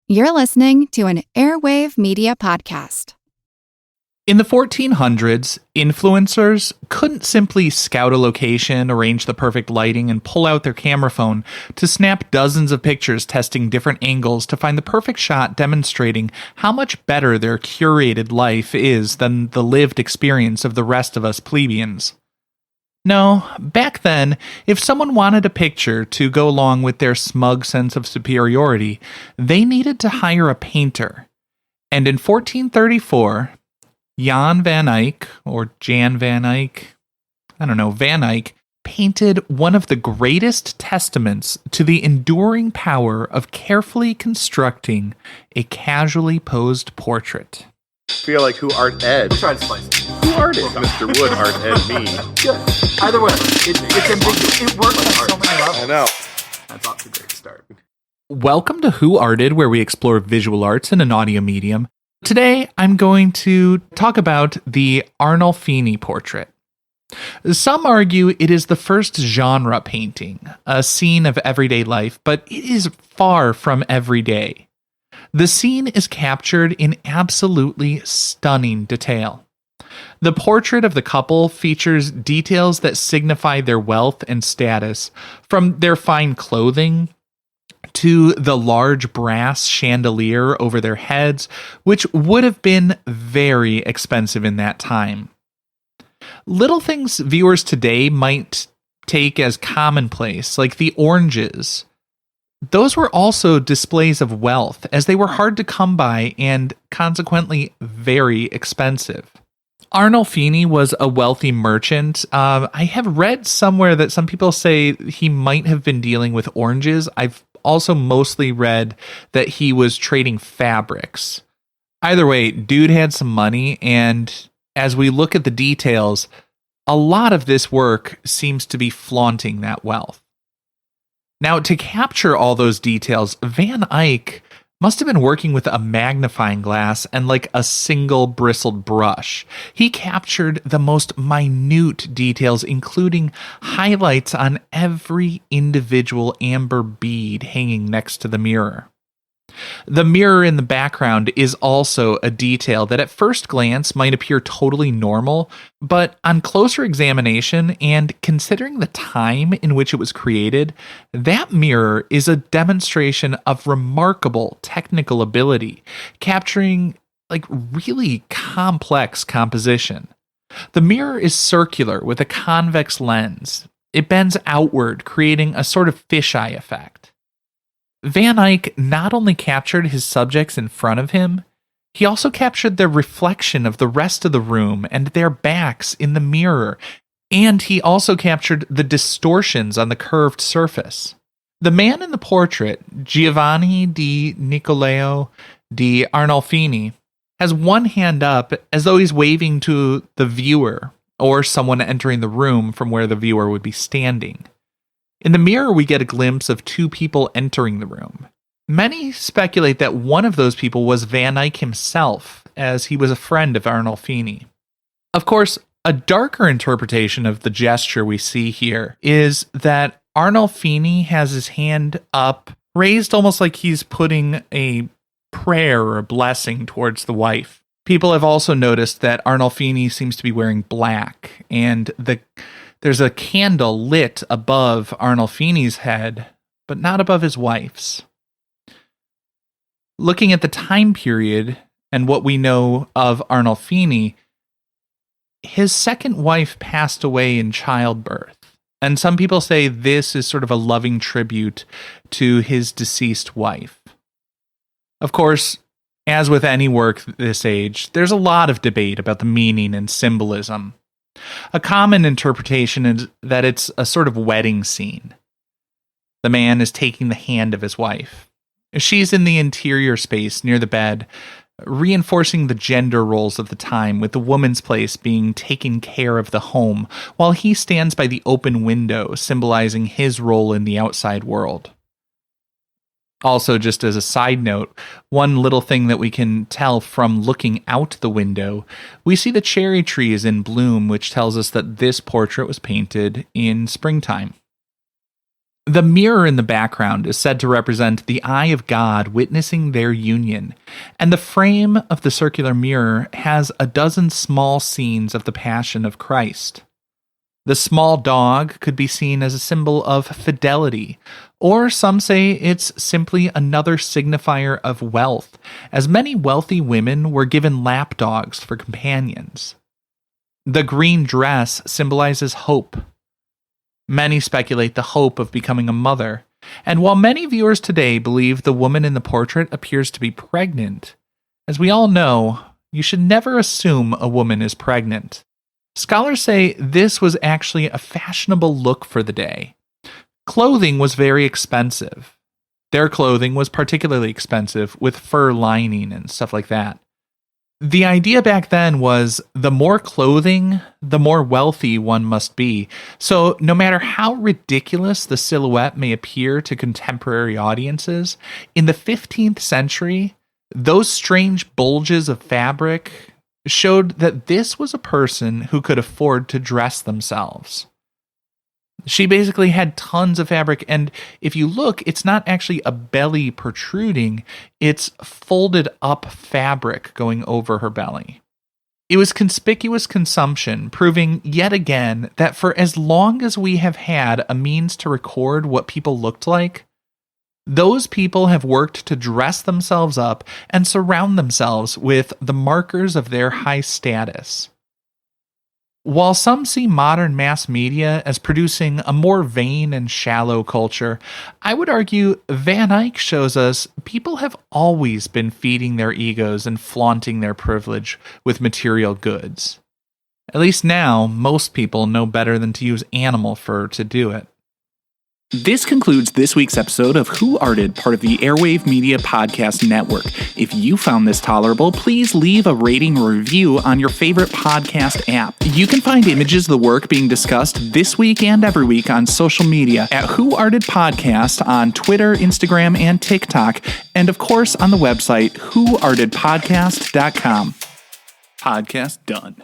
You're listening to an Airwave Media Podcast. In the 1400s, influencers couldn't simply scout a location, arrange the perfect lighting, and pull out their camera phone to snap dozens of pictures testing different angles to find the perfect shot demonstrating how much better their curated life is than the lived experience of the rest of us plebeians. No, back then, if someone wanted a picture to go along with their smug sense of superiority, they needed to hire a painter. And in 1434, Jan van Eyck, or Jan van Eyck, Van Eyck, painted one of the greatest testaments to the enduring power of carefully constructing a casually posed portrait. I feel like who art Ed? We'll try to spice it. Who art it? Mr. Wood art Ed me. Good. Either way, it's ambiguous. It works on so many levels. I know. That's off to a great start. Welcome to Who Arted, where we explore visual arts in an audio medium. Today, I'm going to talk about the Arnolfini portrait. Some argue it is the first genre painting, a scene of everyday life, but it is far from everyday. The scene is captured in absolutely stunning detail. The portrait of the couple features details that signify their wealth and status, from their fine clothing to the large brass chandelier over their heads, which would have been very expensive in that time. Little things viewers today might take as commonplace, like the oranges. Those were also displays of wealth, as they were hard to come by and consequently very expensive. Arnolfini was a wealthy merchant. I have read somewhere that some people say he might have been dealing with oranges. I've also mostly read that he was trading fabrics. Either way, dude had some money, and as we look at the details, a lot of this work seems to be flaunting that wealth. Now, to capture all those details, Van Eyck must have been working with a magnifying glass and like a single bristled brush. He captured the most minute details, including highlights on every individual amber bead hanging next to the mirror. The mirror in the background is also a detail that at first glance might appear totally normal, but on closer examination and considering the time in which it was created, that mirror is a demonstration of remarkable technical ability, capturing really complex composition. The mirror is circular with a convex lens. It bends outward, creating a sort of fisheye effect. Van Eyck not only captured his subjects in front of him, he also captured their reflection of the rest of the room and their backs in the mirror, and he also captured the distortions on the curved surface. The man in the portrait, Giovanni di Niccolao di Arnolfini, has one hand up as though he's waving to the viewer or someone entering the room from where the viewer would be standing. In the mirror, we get a glimpse of two people entering the room. Many speculate that one of those people was Van Eyck himself, as he was a friend of Arnolfini. Of course, a darker interpretation of the gesture we see here is that Arnolfini has his hand up, raised almost like he's putting a prayer or a blessing towards the wife. People have also noticed that Arnolfini seems to be wearing black, and there's a candle lit above Arnolfini's head, but not above his wife's. Looking at the time period and what we know of Arnolfini, his second wife passed away in childbirth, and some people say this is sort of a loving tribute to his deceased wife. Of course, as with any work this age, there's a lot of debate about the meaning and symbolism. A common interpretation is that it's a sort of wedding scene. The man is taking the hand of his wife. She's in the interior space near the bed, reinforcing the gender roles of the time, with the woman's place being taking care of the home, while he stands by the open window, symbolizing his role in the outside world. Also, just as a side note, one little thing that we can tell from looking out the window, we see the cherry trees in bloom, which tells us that this portrait was painted in springtime. The mirror in the background is said to represent the eye of God witnessing their union, and the frame of the circular mirror has a dozen small scenes of the Passion of Christ. The small dog could be seen as a symbol of fidelity, or some say it's simply another signifier of wealth, as many wealthy women were given lapdogs for companions. The green dress symbolizes hope. Many speculate the hope of becoming a mother, and while many viewers today believe the woman in the portrait appears to be pregnant, as we all know, you should never assume a woman is pregnant. Scholars say this was actually a fashionable look for the day. Clothing was very expensive. Their clothing was particularly expensive, with fur lining and stuff like that. The idea back then was the more clothing, the more wealthy one must be. So no matter how ridiculous the silhouette may appear to contemporary audiences, in the 15th century, those strange bulges of fabric showed that this was a person who could afford to dress themselves. She basically had tons of fabric, and if you look, it's not actually a belly protruding, it's folded up fabric going over her belly. It was conspicuous consumption, proving yet again that for as long as we have had a means to record what people looked like, those people have worked to dress themselves up and surround themselves with the markers of their high status. While some see modern mass media as producing a more vain and shallow culture, I would argue Van Eyck shows us people have always been feeding their egos and flaunting their privilege with material goods. At least now, most people know better than to use animal fur to do it. This concludes this week's episode of Who Arted, part of the Airwave Media Podcast Network. If you found this tolerable, please leave a rating or review on your favorite podcast app. You can find images of the work being discussed this week and every week on social media at Who Arted Podcast on Twitter, Instagram, and TikTok, and of course on the website whoartedpodcast.com. Podcast done.